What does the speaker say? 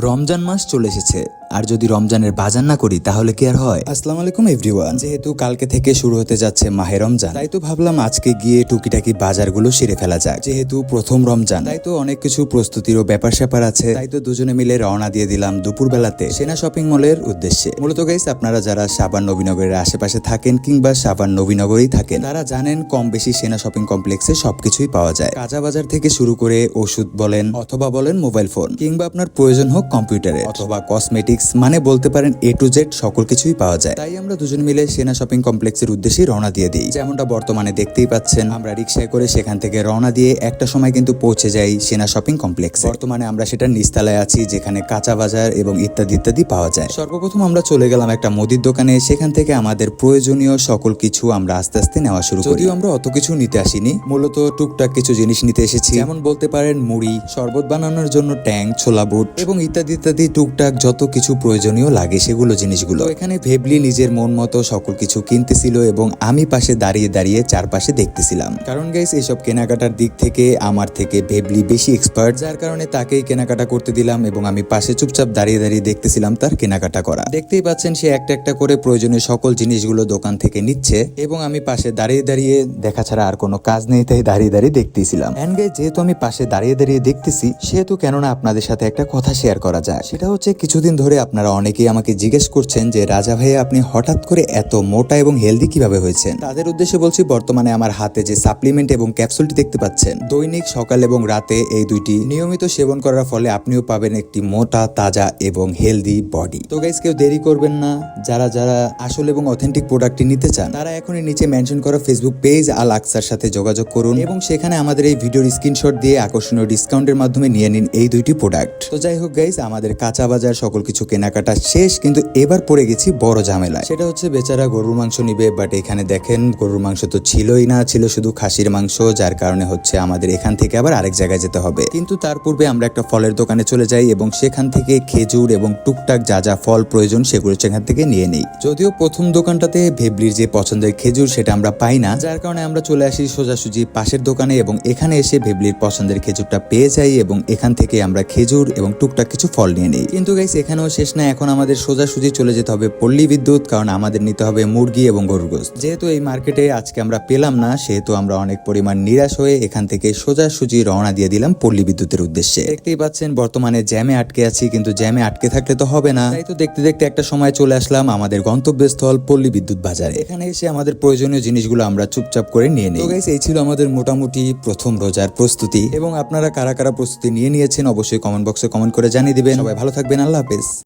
রমজান মাস চলে এসেছে, আর যদি রমজানের বাজার না করি তাহলে কি আর হয়? আসসালামু আলাইকুম এভরিওয়ান। যেহেতু কালকে থেকে শুরু হতে যাচ্ছে মাহে রমজান, তাই তো ভাবলাম আজকে গিয়ে টুকিটাকি বাজারগুলো সেরে ফেলা যাক। যেহেতু প্রথম রমজান, তাই তো অনেক কিছু প্রস্তুতিরও ব্যাপার স্যাপার আছে। তাই তো দুজনে মিলে রওনা দিয়ে দিলাম দুপুর বেলাতে সেনা শপিং মলের উদ্দেশ্যে। মূলত গাইস, আপনারা যারা সাভার নবীনগরের আশেপাশে থাকেন কিংবা সাভার নবীনগরেই থাকেন, তারা জানেন কম বেশি সেনা শপিং কমপ্লেক্সে সবকিছুই পাওয়া যায়। কাঁচা বাজার থেকে শুরু করে ওষুধ বলেন অথবা বলেন মোবাইল ফোন, কিংবা আপনার প্রয়োজন হোক কম্পিউটারে অথবা কসমেটিক্স, মানে বলতে পারেন A to Z সকল কিছুই পাওয়া যায়। তাই আমরা দুজন মিলে সেনা শপিং কমপ্লেক্সের উদ্দেশ্যে রওনা দিয়ে দিই। যেমনটা বর্তমানে দেখতেই পাচ্ছেন, আমরা রিক্সায় করে সেখান থেকে রওনা দিয়ে একটা সময় কিন্তু পৌঁছে যাই সেনা শপিং কমপ্লেক্সে। বর্তমানে আমরা সেটা নিচতলায় আছি, যেখানে কাঁচা বাজার এবং ইত্যাদি ইত্যাদি পাওয়া যায়। সর্বপ্রথম আমরা চলে গেলাম একটা মুদির দোকানে। সেখান থেকে আমাদের প্রয়োজনীয় সকল কিছু আমরা আস্তে আস্তে নেওয়া শুরু করি। যদিও আমরা অত কিছু নিতে আসিনি, মূলত টুকটাক কিছু জিনিস নিতে এসেছি। যেমন বলতে পারেন মুড়ি, শরবত বানানোর জন্য ট্যাঙ্ক, ছোলা বুট এবং ইত্যাদি ইত্যাদি টুকটাক যত কিছু প্রয়োজনীয় লাগে সেগুলো জিনিসগুলো। এখানে ভেবলি নিজের মন মতো সকল কিছু কিনতেছিল এবং আমি পাশে দাঁড়িয়ে দাঁড়িয়ে চারপাশে দেখতেছিলাম। কারণ গাইস, এইসব কেনাকাটার দিক থেকে আমার থেকে ভেবলি বেশি এক্সপার্ট, যার কারণে তাকেই কেনাকাটা করতে দিলাম এবং আমি পাশে চুপচাপ দাঁড়িয়ে দাঁড়িয়ে দেখতেছিলাম তার কেনাকাটা করা। দেখতেই পাচ্ছেন সে একটা একটা করে প্রয়োজনীয় সকল জিনিসগুলো দোকান থেকে নিচ্ছে এবং আমি পাশে দাঁড়িয়ে দাঁড়িয়ে দেখা ছাড়া আর কোনো কাজ নেই, তাই দাঁড়িয়ে দাঁড়িয়ে দেখতেছিলাম। এন্ড গাইস, যেহেতু আমি পাশে দাঁড়িয়ে দাঁড়িয়ে দেখতেছি, সেহেতু কেননা আপনাদের সাথে একটা কথা শেয়ার করা যায়। সেটা হচ্ছে, কিছুদিন ধরে আপনারা অনেকেই আমাকে জিজ্ঞেস করছেন যে রাজা ভাইয়া, আপনি হঠাৎ করে এত মোটা এবং হেলদি কিভাবে হয়েছেন? তাদের উদ্দেশ্যে বলছি, বর্তমানে আমার হাতে যে সাপ্লিমেন্ট এবং ক্যাপসুলটি দেখতে পাচ্ছেন, দৈনিক সকাল এবং রাতে এই দুইটি নিয়মিত সেবন করার ফলে আপনিও পাবেন একটি মোটা, তাজা এবং হেলদি বডি। তো গাইস, কেউ দেরি করবেন না। যারা যারা আসল এবং অথেন্টিক প্রোডাক্টটি নিতে চান, তারা এখনই নিচে মেনশন করা ফেসবুক পেজ আল আকসার সাথে যোগাযোগ করুন এবং সেখানে আমাদের এই ভিডিওর স্ক্রিনশট দিয়ে আকর্ষণীয় ডিসকাউন্টের মাধ্যমে নিয়ে নিন এই দুইটি প্রোডাক্ট। তো যাই হোক গাইস, আমাদের কাঁচা বাজার সকল কিছু কেনাকাটা শেষ, কিন্তু এবার পড়ে গেছি বড় ঝামেলায়। সেটা হচ্ছে, বেচারা গরুর মাংস নিবে, বাট এখানে দেখেন গরুর মাংস তো ছিলই না, ছিল শুধু খাসির মাংস, যার কারণে হচ্ছে আমাদের এখান থেকে আবার আরেক জায়গায় যেতে হবে। কিন্তু তার পূর্বে আমরা একটা ফলের দোকানে চলে যাই এবং সেখান থেকে খেজুর এবং টুকটাক যা যা ফল প্রয়োজন সেগুলো সেখান থেকে নিয়ে নেই। যদিও প্রথম দোকানটাতে ভেবলির যে পছন্দের খেজুর সেটা আমরা পাই না, যার কারণে আমরা চলে আসি সোজাসুজি পাশের দোকানে এবং এখানে এসে ভেবলির পছন্দের খেজুরটা পেয়ে যাই এবং এখান থেকে আমরা খেজুর এবং টুকটাক কিছু ফল নিয়ে নেই। কিন্তু গাইস, এখানেও শেষ না, এখন আমাদের সোজাসুজি চলে যেতে হবে পল্লী বিদ্যুৎ, কারণ আমাদের নিতে হবে মুরগি এবং গরুর গোশত। যেহেতু এই মার্কেটে আজকে আমরা পেলাম না, সেহেতু আমরা অনেক পরিমাণ নিরাশ হয়ে এখান থেকে সোজাসুজি রওনা দিয়ে দিলাম পল্লী বিদ্যুতের উদ্দেশ্যে। দেখতেই পাচ্ছেন বর্তমানে জ্যামে আটকে আছি, কিন্তু জ্যামে আটকে থাকলে তো হবে না, তাই তো দেখতে দেখতে একটা সময় চলে আসলাম আমাদের গন্তব্যস্থল পল্লী বিদ্যুৎ বাজারে। এখানে এসে আমাদের প্রয়োজনীয় জিনিসগুলো আমরা চুপচাপ করে নিয়ে নিই। তো গাইস, এই ছিল আমাদের মোটামুটি প্রথম রোজার প্রস্তুতি এবং আপনারা কারা কারা প্রস্তুতি নিয়ে নিয়েছেন অবশ্যই কমেন্ট বক্সে কমেন্ট করে জানিয়ে দিবেন। সবাই ভালো থাকবেন, আল্লাহ হাফেজ।